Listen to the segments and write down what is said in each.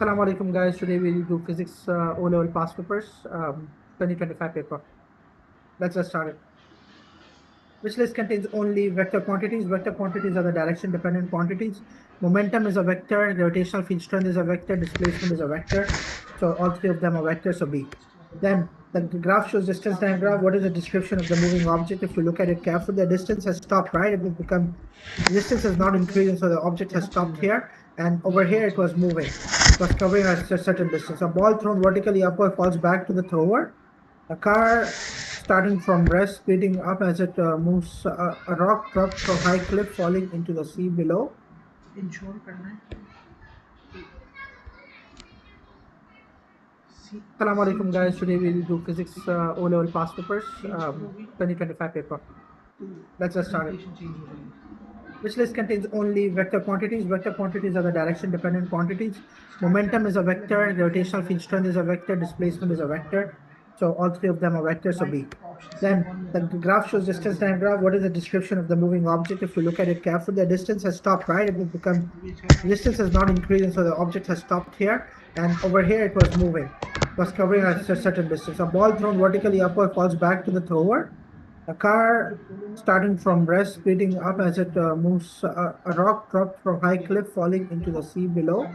Assalamu alaikum guys. Today we'll do physics O-level past papers 2025 paper. Let's get started. Which list contains only vector quantities? Vector quantities are the direction dependent quantities. Momentum is a vector, gravitational field strength is a vector, displacement is a vector. So all three of them are vectors, so B. Then the graph shows distance time graph. What is the description of the moving object? If you look at it carefully, the distance has stopped, right? It will become, the distance is not increasing, so the object has stopped here. And over here it was moving. It was covering a certain distance. A ball thrown vertically upward falls back to the thrower. A car starting from rest, speeding up as it moves. A rock dropped from high cliff, falling into the sea below. Assalamu alaikum guys. Today we'll do physics O-level past papers 2025 paper. Let's get started. Which list contains only vector quantities? Vector quantities are the direction dependent quantities. Momentum is a vector, gravitational field strength is a vector, displacement is a vector. So all three of them are vectors, so B. Then the graph shows distance time graph. What is the description of the moving object? If you look at it carefully, the distance has stopped, right? It will become, the distance is not increasing, so the object has stopped here. And over here it was moving. It was covering a certain distance. A ball thrown vertically upward falls back to the thrower. A car starting from rest, speeding up as it moves. A rock dropped from high cliff, falling into the sea below.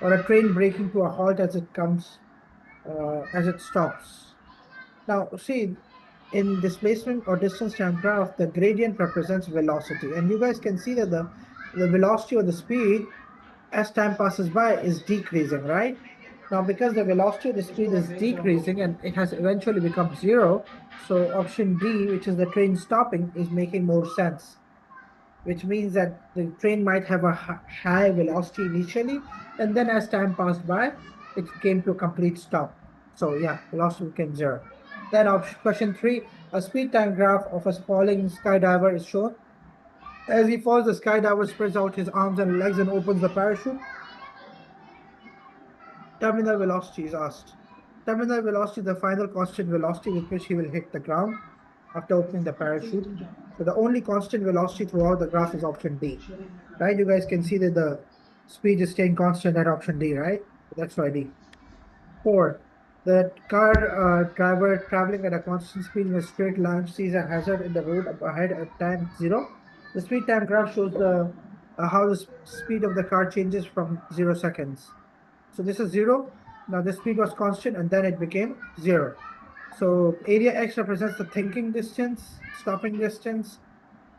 Or a train braking to a halt as it comes, as it stops. Now, see, in displacement or distance time graph, the gradient represents velocity, and you guys can see that the velocity or the speed as time passes by is decreasing, right? Now, because the velocity of the speed is decreasing and it has eventually become zero, so option D, which is the train stopping, is making more sense, which means that the train might have a high velocity initially, and then as time passed by, it came to a complete stop. So yeah, velocity became zero. Then question 3, a speed time graph of a falling skydiver is shown. As he falls, the skydiver spreads out his arms and legs and opens the parachute. Terminal velocity is asked. Terminal velocity is the final constant velocity with which he will hit the ground after opening the parachute. So the only constant velocity throughout the graph is option D. Right? You guys can see that the speed is staying constant at option D, right? That's why D. 4. The car driver traveling at a constant speed in a straight line sees a hazard in the road up ahead at time 0. The speed time graph shows the how the speed of the car changes from 0 seconds. So this is 0. Now the speed was constant and then it became 0. So area X represents the thinking distance, stopping distance,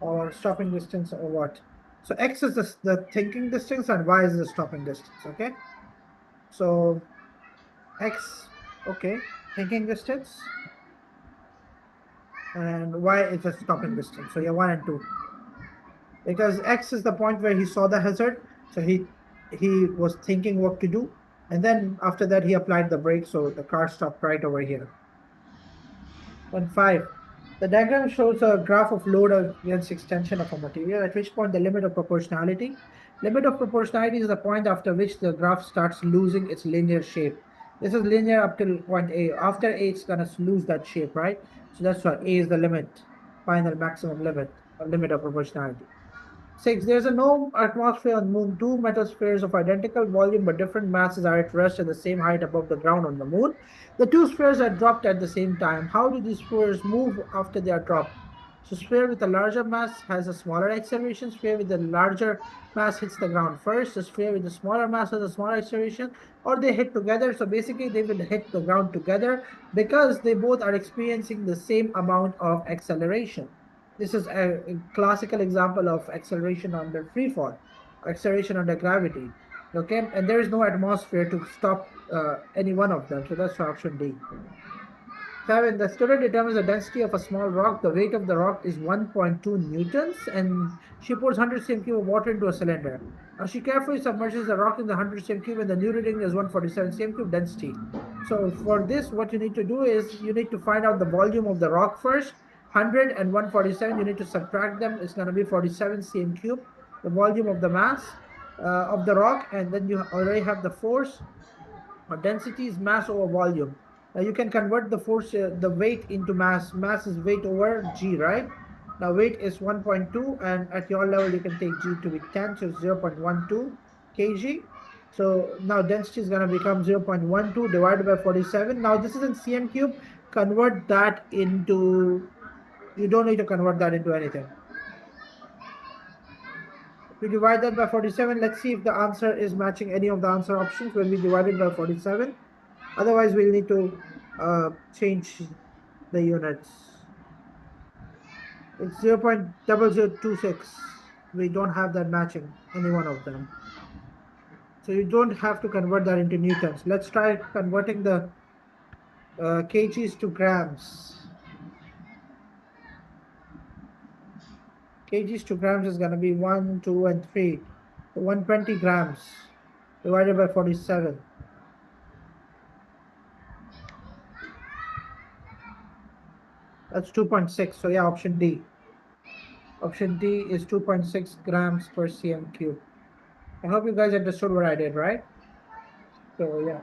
or stopping distance, or what? So X is the thinking distance and Y is the stopping distance, okay? So X, okay, thinking distance, and Y is the stopping distance. So yeah, 1 and 2. Because X is the point where he saw the hazard, so he was thinking what to do, and then after that he applied the brake, so the car stopped right over here. 5. The diagram shows a graph of load against extension of a material, at which point the limit of proportionality. Limit of proportionality is the point after which the graph starts losing its linear shape. This is linear up till point A. After A, it's gonna lose that shape, right? So that's why A is the limit, final maximum limit, or limit of proportionality. 6. There's a no atmosphere on the moon. Two metal spheres of identical volume but different masses are at rest at the same height above the ground on the moon. The two spheres are dropped at the same time. How do these spheres move after they are dropped? So sphere with a larger mass has a smaller acceleration. Sphere with a larger mass hits the ground first. The sphere with the smaller mass has a smaller acceleration, or they hit together. So basically they will hit the ground together because they both are experiencing the same amount of acceleration. This is a classical example of acceleration under free fall, acceleration under gravity. Okay, and there is no atmosphere to stop any one of them. So that's option D. 7. The student determines the density of a small rock. The weight of the rock is 1.2 newtons, and she pours 100 cm cube of water into a cylinder. Now she carefully submerges the rock in the 100 cm cube, and the new reading is 147 cm cube density. So for this, what you need to do is you need to find out the volume of the rock first. 100 and 147, you need to subtract them. It's going to be 47 cm cube, the volume of the mass of the rock, and then you already have the force or density is mass over volume. Now you can convert the force, the weight into mass. Mass is weight over g, right? Now weight is 1.2, and at your level you can take G to be 10, so 0.12 kg. So now density is going to become 0.12 divided by 47. Now this is in cm cube. Convert that into, you don't need to convert that into anything. If we divide that by 47, let's see if the answer is matching any of the answer options when we divide it by 47. Otherwise, we'll need to change the units. It's 0.0026. We don't have that matching, any one of them. So you don't have to convert that into newtons. Let's try converting the kgs to grams. Kgs to grams is going to be 1, 2, and 3. So 120 grams divided by 47. That's 2.6. So yeah, option D. Option D is 2.6 grams per cm cube. I hope you guys understood what I did, right? So yeah,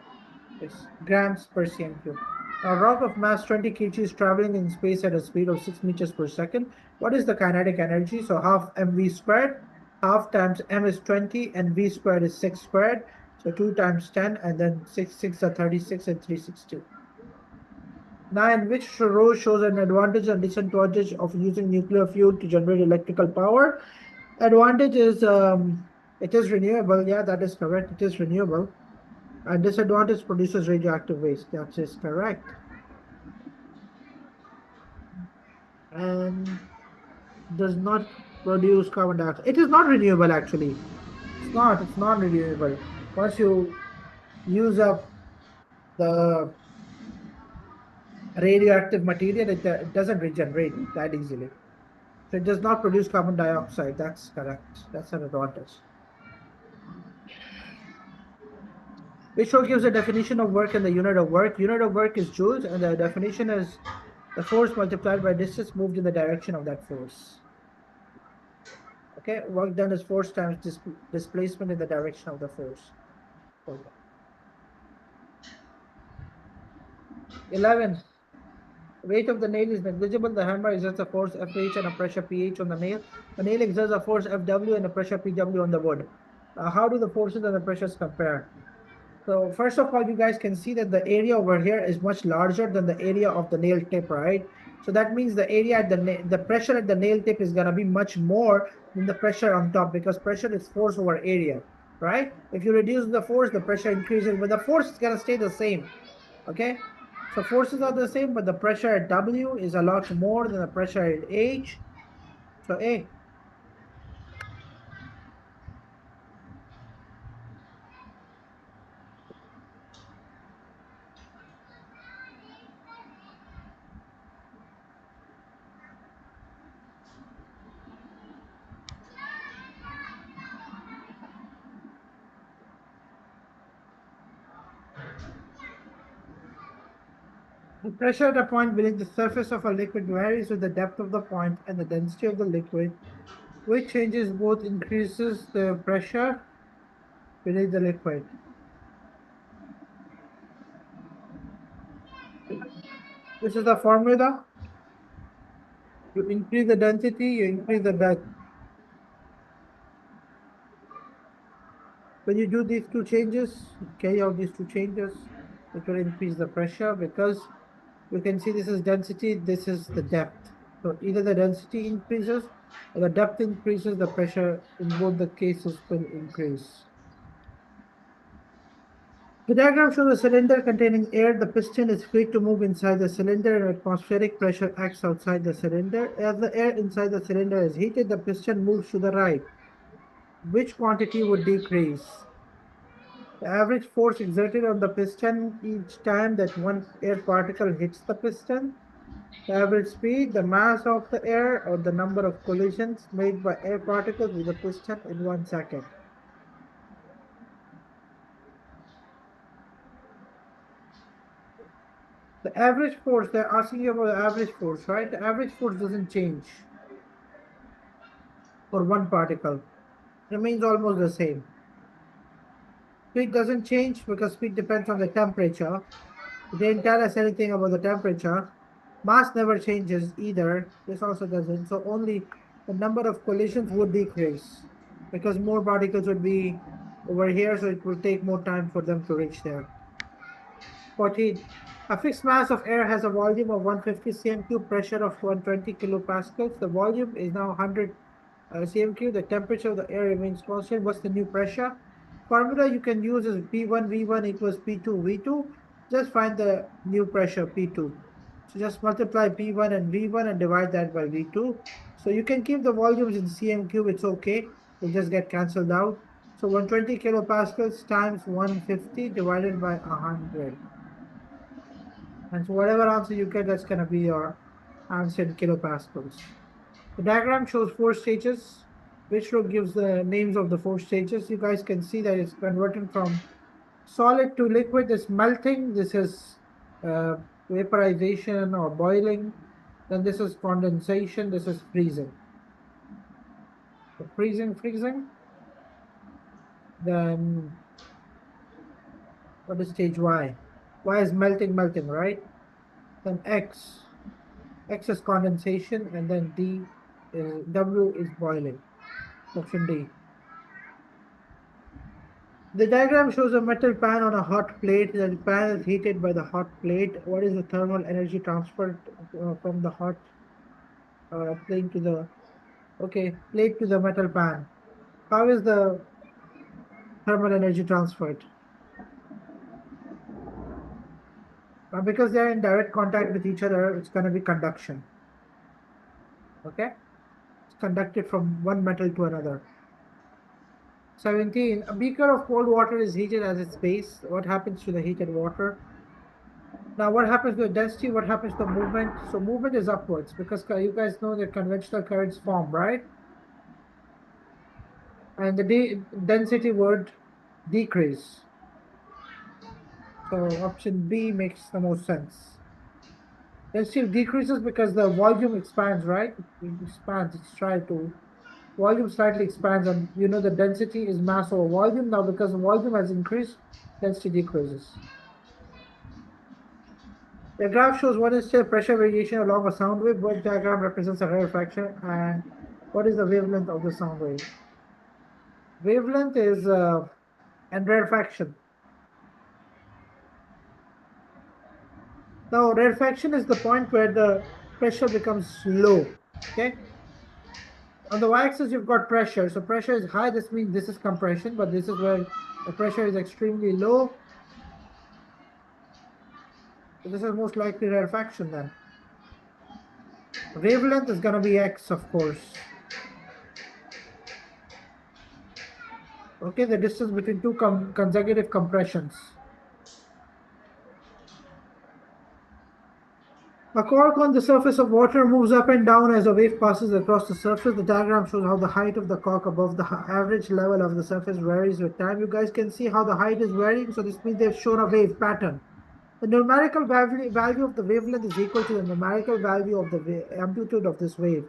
it's grams per cm cube. A rock of mass 20 kg is traveling in space at a speed of 6 meters per second. What is the kinetic energy? So half mv squared, half times m is 20 and v squared is 6 squared. So 2 times 10 and then 6 are 36 and 3 6 2. 9. Which row shows an advantage and disadvantage of using nuclear fuel to generate electrical power? Advantage is it is renewable. Yeah, that is correct. It is renewable. And disadvantage produces radioactive waste. That is correct. And does not produce carbon dioxide. It is not renewable actually. It's not. It's not renewable. Once you use up the radioactive material, it doesn't regenerate that easily. So it does not produce carbon dioxide. That's correct. That's an advantage. Which show gives a definition of work and the unit of work. Unit of work is joules, and the definition is the force multiplied by distance moved in the direction of that force. Okay, work done is force times displacement in the direction of the force. Okay. 11. Weight of the nail is negligible. The hammer exerts a force FH and a pressure PH on the nail. The nail exerts a force FW and a pressure PW on the wood. How do the forces and the pressures compare? So first of all, you guys can see that the area over here is much larger than the area of the nail tip, right? So that means the area at the pressure at the nail tip is going to be much more than the pressure on top, because pressure is force over area, right? If you reduce the force, the pressure increases, but the force is going to stay the same, okay? So forces are the same, but the pressure at W is a lot more than the pressure at H. So A. The pressure at a point beneath the surface of a liquid varies with the depth of the point and the density of the liquid, which changes both increases the pressure beneath the liquid. This is the formula. You increase the density, you increase the depth. When you do these two changes, carry out these two changes, it will increase the pressure, because you can see this is density, this is the depth. So either the density increases or the depth increases, the pressure in both the cases will increase. The diagram shows a cylinder containing air. The piston is free to move inside the cylinder and atmospheric pressure acts outside the cylinder. As the air inside the cylinder is heated, the piston moves to the right. Which quantity would decrease? The average force exerted on the piston each time that one air particle hits the piston. The average speed, the mass of the air, or the number of collisions made by air particles with the piston in 1 second. The average force, they're asking you about the average force, right? The average force doesn't change for one particle. It remains almost the same. Speed doesn't change because speed depends on the temperature. It didn't tell us anything about the temperature. Mass never changes either. This also doesn't. So only the number of collisions would decrease because more particles would be over here, so it will take more time for them to reach there. 14. A fixed mass of air has a volume of 150 cm3, pressure of 120 kilopascals. The volume is now 100 cm3. The temperature of the air remains constant. What's the new pressure? Formula you can use is P1 V1 equals P2 V2. Just find the new pressure P2. So just multiply P1 and V1 and divide that by V2. So you can keep the volumes in cm cube. It's okay. They'll just get cancelled out. So 120 kilopascals times 150 divided by 100. And so whatever answer you get, that's going to be your answer in kilopascals. The diagram shows four stages. Which row gives the names of the four stages? You guys can see that it's converting from solid to liquid. This melting, this is uh, vaporization or boiling. Then this is condensation, this is freezing. So freezing. Then what is stage Y? Y is melting, right? Then X is condensation, and then W is boiling. Option D. The diagram shows a metal pan on a hot plate. The pan is heated by the hot plate. What is the thermal energy transferred from the hot plate to the plate to the metal pan? How is the thermal energy transferred? Because they are in direct contact with each other, it's going to be conduction. Okay, it's conducted from one metal to another. 17. A beaker of cold water is heated at its base. What happens to the heated water? Now, what happens to the density? What happens to the movement? So movement is upwards because you guys know that conventional currents form, right? And the density would decrease. So option B makes the most sense. Density decreases because the volume expands, right? It expands. It's trying to volume slightly expands, and you know the density is mass over volume. Now, because the volume has increased, density decreases. The graph shows what is still pressure variation along a sound wave. What diagram represents a rarefaction, and what is the wavelength of the sound wave? Wavelength is and rarefaction. Now, rarefaction is the point where the pressure becomes low. Okay. On the y-axis, you've got pressure. So pressure is high. This means this is compression, but this is where the pressure is extremely low. So this is most likely rarefaction then. Wavelength is going to be x, of course. Okay, the distance between two consecutive compressions. A cork on the surface of water moves up and down as a wave passes across the surface. The diagram shows how the height of the cork above the average level of the surface varies with time. You guys can see how the height is varying. So this means they've shown a wave pattern. The numerical value of the wavelength is equal to the numerical value of the amplitude of this wave.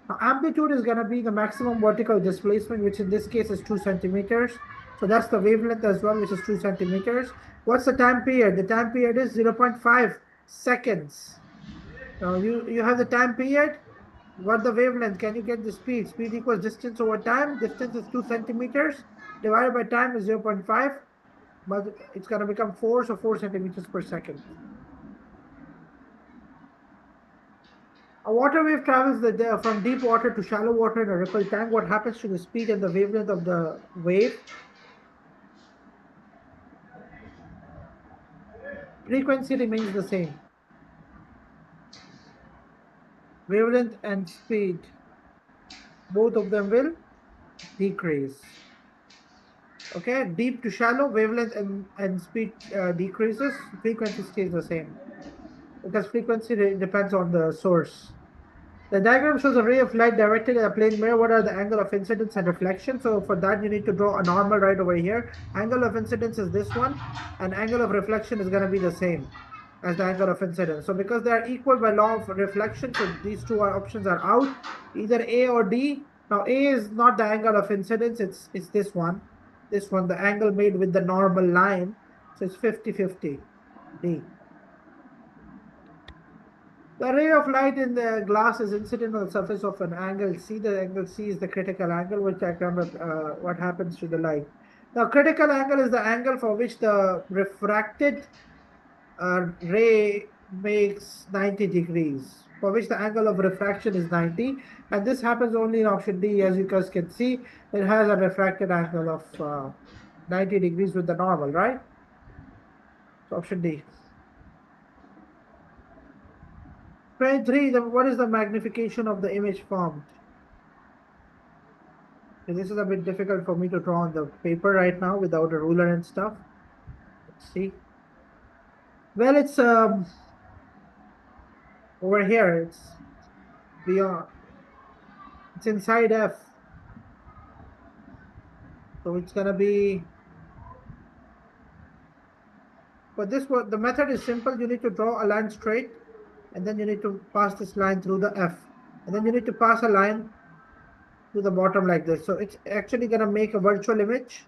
Now, amplitude is going to be the maximum vertical displacement, which in this case is 2 centimeters. So that's the wavelength as well, which is 2 centimeters. What's the time period? The time period is 0.5 seconds. Now you have the time period. What the wavelength? Can you get the speed? Speed equals distance over time. Distance is 2 centimeters. Divided by time is 0.5. But it's going to become 4, so 4 centimeters per second. A water wave travels from deep water to shallow water in a ripple tank. What happens to the speed and the wavelength of the wave? Frequency remains the same. Wavelength and speed, both of them will decrease. Okay, deep to shallow, wavelength and speed decreases, frequency stays the same because frequency depends on the source. The diagram shows a ray of light directed at a plane mirror. What are the angle of incidence and reflection? So for that, you need to draw a normal right over here. Angle of incidence is this one, and angle of reflection is going to be the same as the angle of incidence. So because they are equal by law of reflection, so these two options are out, either A or D. Now A is not the angle of incidence, it's this one, the angle made with the normal line. So it's 50-50, D. The ray of light in the glass is incident on the surface of an angle C. The angle C is the critical angle, which I remember what happens to the light. Now, critical angle is the angle for which the refracted ray makes 90 degrees, for which the angle of refraction is 90. And this happens only in option D. As you guys can see, it has a refracted angle of 90 degrees with the normal, right? So option D. 23, what is the magnification of the image formed? So this is a bit difficult for me to draw on the paper right now without a ruler and stuff. Let's see. Well, it's over here. It's beyond. It's inside F. So it's gonna be. For this one, the method is simple. You need to draw a line straight, and then you need to pass this line through the F, and then you need to pass a line to the bottom like this. So it's actually gonna make a virtual image.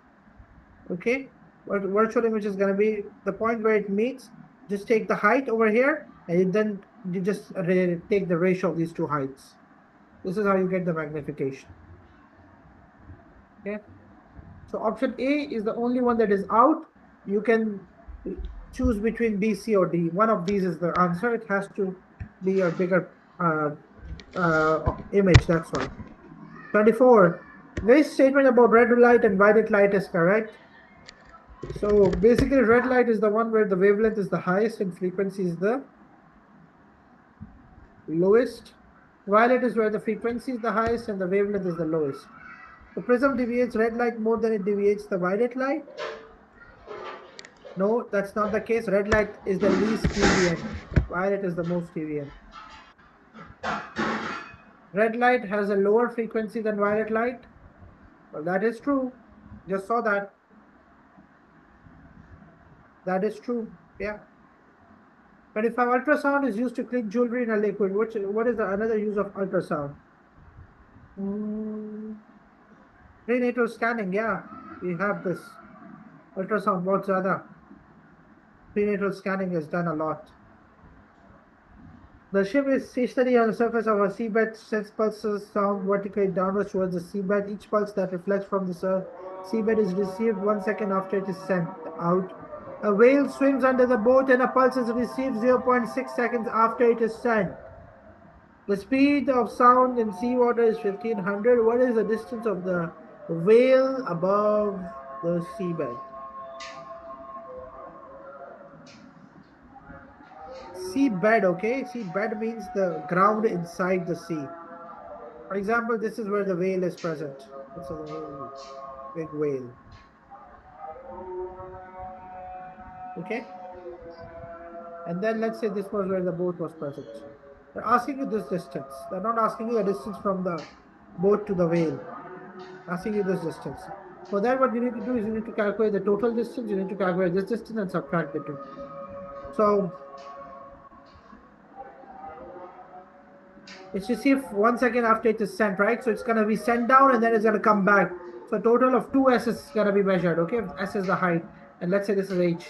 Okay, what virtual image is gonna be the point where it meets. Just take the height over here, and then you just take the ratio of these two heights. This is how you get the magnification. Okay, so option A is the only one that is out. You can choose between B, C, or D. One of these is the answer. It has to be a bigger image, that's why. 24. This statement about red light and violet light is correct. So basically, red light is the one where the wavelength is the highest and frequency is the lowest. Violet is where the frequency is the highest and the wavelength is the lowest. The prism deviates red light more than it deviates the violet light. No, that's not the case. Red light is the least deviant. Violet is the most deviant. Red light has a lower frequency than violet light. Well, that is true. Just saw that. That is true. Yeah. 25. Ultrasound is used to clean jewelry in a liquid. What is another use of ultrasound? Prenatal scanning. Yeah, we have this. Ultrasound. What's the other? Prenatal scanning is done a lot. The ship is stationary on the surface of a seabed. Sends pulses sound vertically downwards towards the seabed. Each pulse that reflects from the seabed is received 1 second after it is sent out. A whale swims under the boat and a pulse is received 0.6 seconds after it is sent. The speed of sound in seawater is 1500. What is the distance of the whale above the seabed? Seabed, okay? Seabed means the ground inside the sea. For example, this is where the whale is present. This is a big whale. Okay? And then let's say this was where the boat was present. They're asking you this distance. They're not asking you a distance from the boat to the whale. Asking you this distance. For that, what you need to do is you need to calculate the total distance. You need to calculate this distance and subtract the two. So it's received 1 second after it is sent, right? So it's going to be sent down and then it's going to come back. So a total of 2s is going to be measured, okay? S is the height. And let's say this is h.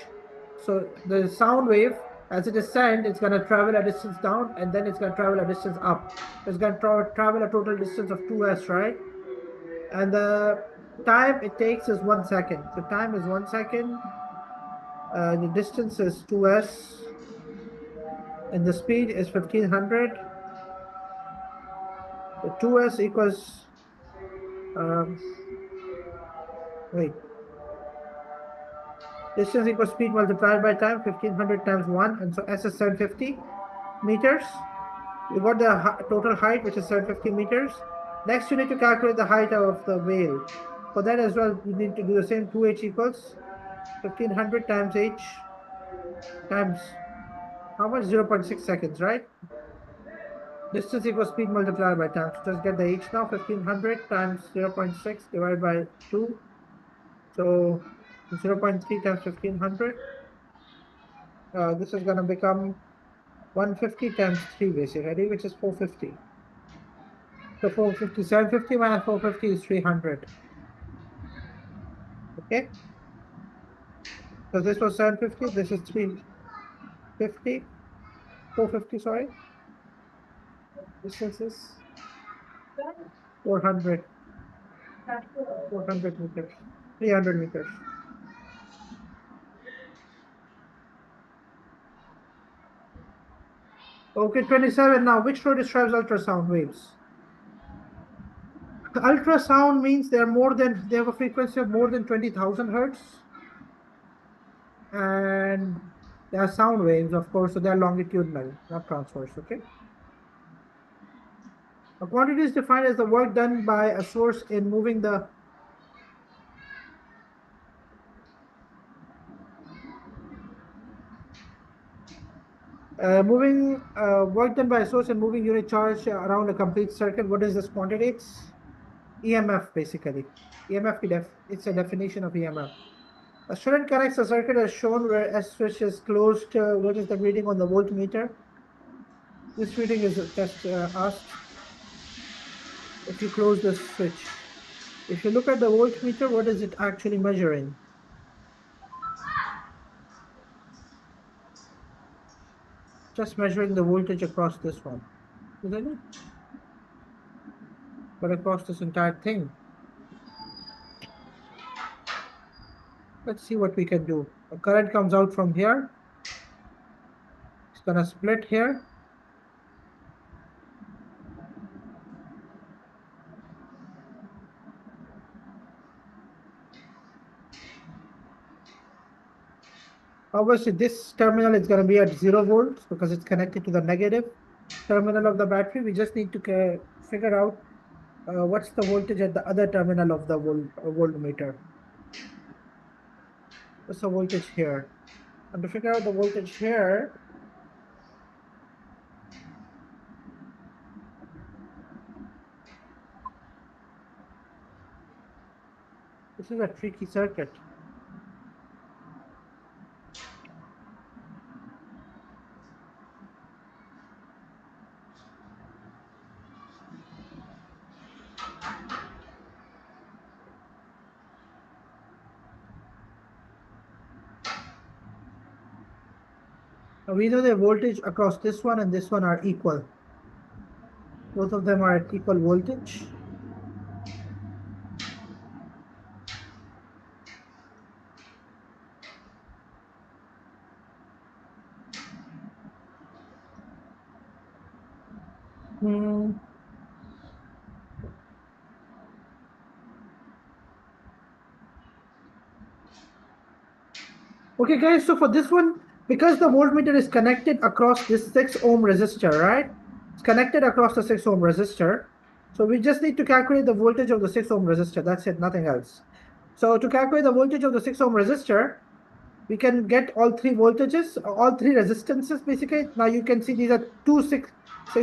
So the sound wave, as it is sent, it's going to travel a distance down and then it's going to travel a distance up. So it's going to travel a total distance of 2s, right? And the time it takes is 1 second. The time is 1 second. The distance is 2s. And the speed is 1500. The 2s equals, distance equals speed multiplied by time, 1500 times 1, and so s is 750 meters. We got the total height, which is 750 meters. Next, you need to calculate the height of the whale. For that as well, you need to do the same. 2h equals 1500 times h times how much? 0.6 seconds, right? Distance equals speed multiplied by time. So just get the h now. 1500 times 0.6 divided by 2. So 0.3 times 1500. This is going to become 150 times 3 basically, which is 450. So 450, 750 minus 450 is 300. Okay. So this was 750, this is 350, 450, sorry. Distance is 400, 400 meters, 300 meters. Okay, 27 now. Which row describes ultrasound waves? Ultrasound means they have a frequency of more than 20,000 hertz. And they are sound waves, of course, so they are longitudinal, not transverse, okay? A quantity is defined as the work done by a source in moving the work done by a source in moving unit charge around a complete circuit. What is this quantity? It's EMF, basically. It's a definition of EMF. A student connects a circuit as shown where S switch is closed. What is the reading on the voltmeter? This reading is just asked if you close the switch. If you look at the voltmeter, what is it actually measuring? Just measuring the voltage across this one, isn't it? But across this entire thing. Let's see what we can do. A current comes out from here. It's gonna split here. Obviously, this terminal is gonna be at 0 volts because it's connected to the negative terminal of the battery. We just need to figure out what's the voltage at the other terminal of the voltmeter. What's the voltage here? And to figure out the voltage here, this is a tricky circuit. Now we know the voltage across this one and this one are equal. Both of them are at equal voltage. Okay, guys, so for this one, because the voltmeter is connected across this 6 ohm resistor, right? It's connected across the 6 ohm resistor. So we just need to calculate the voltage of the 6 ohm resistor. That's it, nothing else. So to calculate the voltage of the 6 ohm resistor, we can get all three voltages, all three resistances, basically. Now you can see these are two 6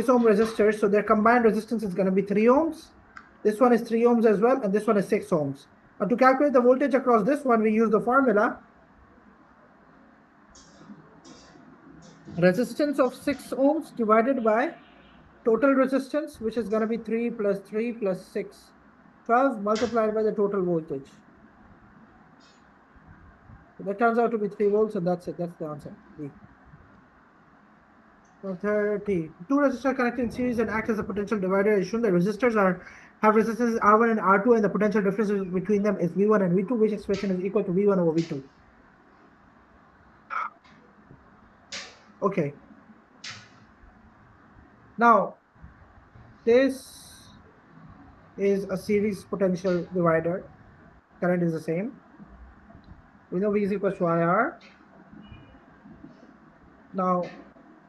ohm resistors. So their combined resistance is going to be 3 ohms. This one is 3 ohms as well, and this one is 6 ohms. Now to calculate the voltage across this one, we use the formula. Resistance of 6 ohms divided by total resistance, which is going to be 3 plus 3 plus 6. 12 multiplied by the total voltage. So that turns out to be 3 volts, and that's it. That's the answer. 30. Two resistors connected in series and act as a potential divider. Assume the resistors have resistances R1 and R2, and the potential difference between them is V1 and V2, which expression is equal to V1 over V2. Okay. Now, this is a series potential divider. Current is the same. We know V is equal to IR. Now,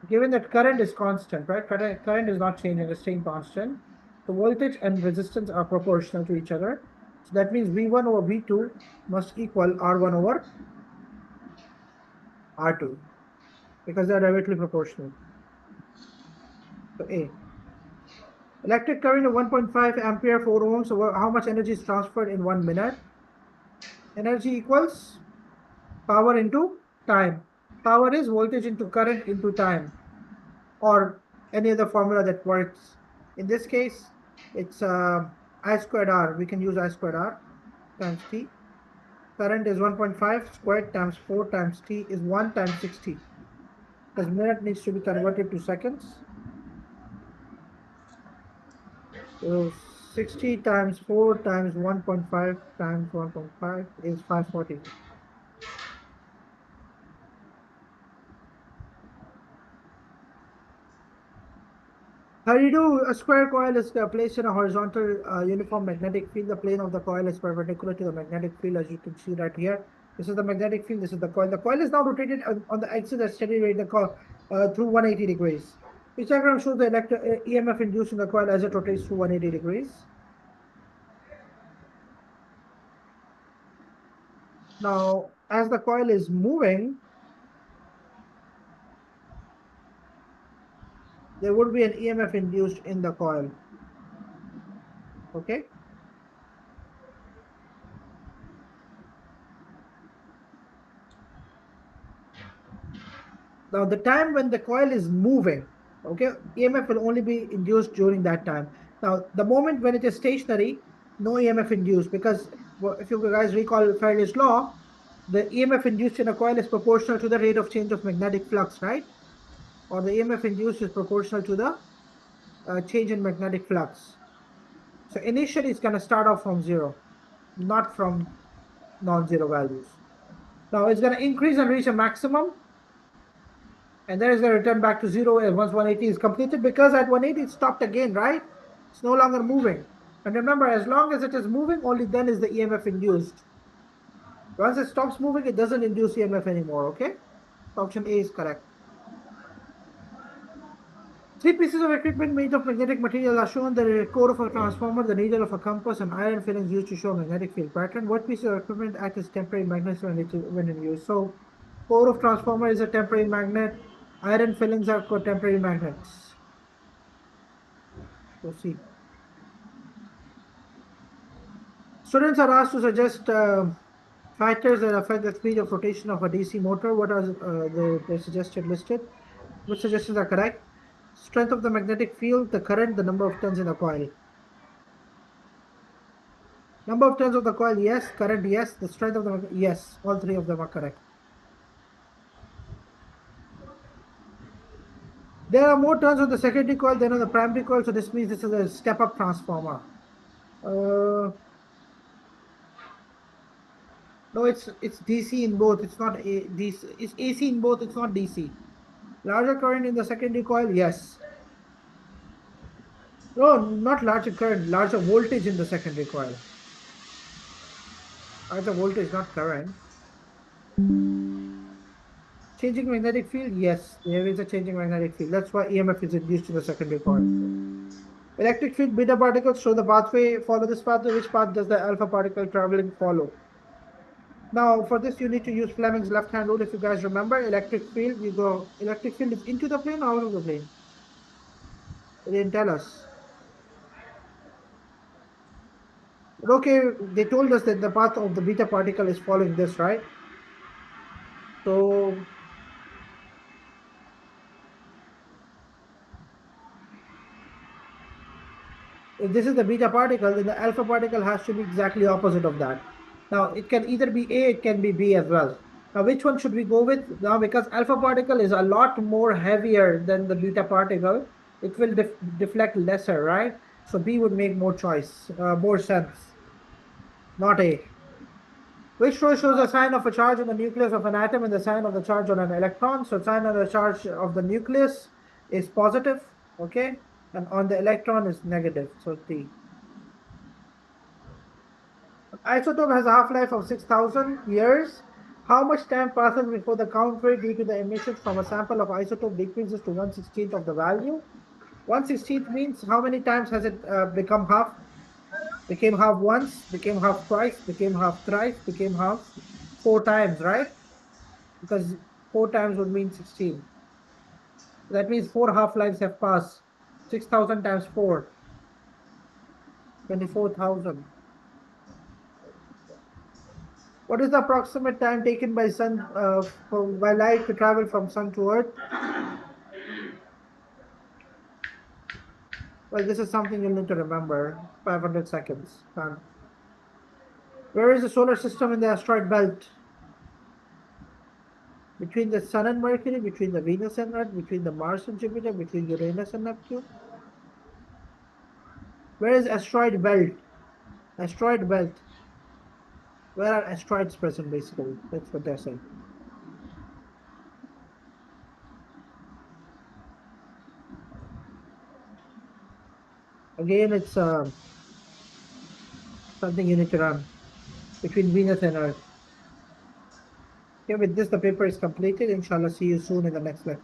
given that current is constant, right? Current is not changing, it's staying constant. The voltage and resistance are proportional to each other. So that means V1 over V2 must equal R1 over R2 because they are directly proportional. So A. Electric current of 1.5 ampere 4 ohms. So how much energy is transferred in 1 minute? Energy equals power into time. Power is voltage into current into time, or any other formula that works. In this case, it's I squared R. We can use I squared R times T. Current is 1.5 squared times 4 times T is 1 times 60. Because minute needs to be converted to seconds. So 60 times 4 times 1.5 times 1.5 is 540. How do you do? A square coil is placed in a horizontal uniform magnetic field. The plane of the coil is perpendicular to the magnetic field, as you can see right here. This is the magnetic field. This is the coil. The coil is now rotated on the axis at steady rate through 180 degrees. This diagram shows the EMF induced in the coil as it rotates through 180 degrees. Now, as the coil is moving, there would be an EMF induced in the coil. Okay. Now, the time when the coil is moving, okay, EMF will only be induced during that time. Now, the moment when it is stationary, no EMF induced, because if you guys recall Faraday's law, the EMF induced in a coil is proportional to the rate of change of magnetic flux, right? Or the EMF induced is proportional to the change in magnetic flux. So initially, it's going to start off from zero, not from non-zero values. Now, it's going to increase and reach a maximum, and then it's going to return back to zero once 180 is completed, because at 180 it stopped again, right? It's no longer moving. And remember, as long as it is moving, only then is the EMF induced. Once it stops moving, it doesn't induce EMF anymore, okay? Option A is correct. Three pieces of equipment made of magnetic material are shown: the core of a transformer, the needle of a compass, and iron fillings used to show magnetic field pattern. What piece of equipment acts as temporary magnets when in use? So, core of transformer is a temporary magnet. Iron fillings are temporary magnets. Proceed. Students are asked to suggest factors that affect the speed of rotation of a DC motor. What are the suggested listed? Which suggestions are correct? Strength of the magnetic field, the current, the number of turns in a coil. Number of turns of the coil, yes. Current, yes. The strength of the yes. All three of them are correct. There are more turns on the secondary coil than on the primary coil, so this means this is a step-up transformer. No, it's DC in both. It's not DC. It's AC in both. It's not DC. Larger current in the secondary coil, yes. No, not larger current. Larger voltage in the secondary coil. Larger voltage, not current. Changing magnetic field, yes. There is a changing magnetic field. That's why EMF is induced in the secondary coil. Electric field beta particles show the pathway. Follow this pathway. Which path does the alpha particle traveling follow? Now, for this, you need to use Fleming's left-hand rule. If you guys remember, electric field, you go, electric field is into the plane or out of the plane? They didn't tell us. But okay, they told us that the path of the beta particle is following this, right? So, if this is the beta particle, then the alpha particle has to be exactly opposite of that. Now, it can either be A, it can be B as well. Now, which one should we go with? Now, because alpha particle is a lot more heavier than the beta particle, it will deflect lesser, right? So B would make more sense, not A. Which row shows a sign of a charge on the nucleus of an atom and the sign of the charge on an electron? So sign of the charge of the nucleus is positive, okay? And on the electron is negative, so T. Isotope has a half-life of 6,000 years. How much time passes before the count rate due to the emissions from a sample of isotope decreases to 1/16th of the value? 1/16th means how many times has it become half? Became half once, became half twice, became half thrice, became half 4 times, right? Because 4 times would mean 16. That means 4 half-lives have passed. 6,000 times 4, 24,000. What is the approximate time taken by light to travel from sun to earth? Well, this is something you'll need to remember. 500 seconds. Done. Where is the solar system in the asteroid belt? Between the sun and Mercury, between the Venus and Earth, between the Mars and Jupiter, between Uranus and Neptune? Where is asteroid belt? Asteroid belt. Where are asteroids present, basically? That's what they're saying. Again, it's something you need to run between Venus and Earth. Okay, with this, the paper is completed. Inshallah, see you soon in the next lecture.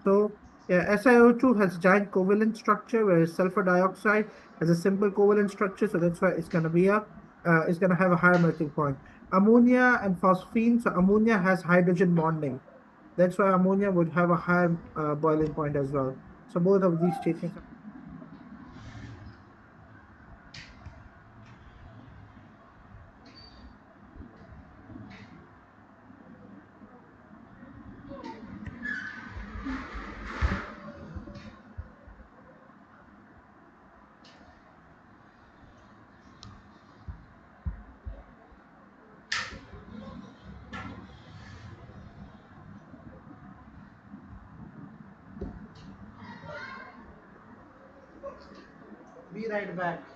So, yeah, SiO2 has giant covalent structure, whereas sulfur dioxide has a simple covalent structure. So that's why it's gonna have a higher melting point. Ammonia and phosphine. So ammonia has hydrogen bonding. That's why ammonia would have a higher boiling point as well. So both of these statements. Be right back.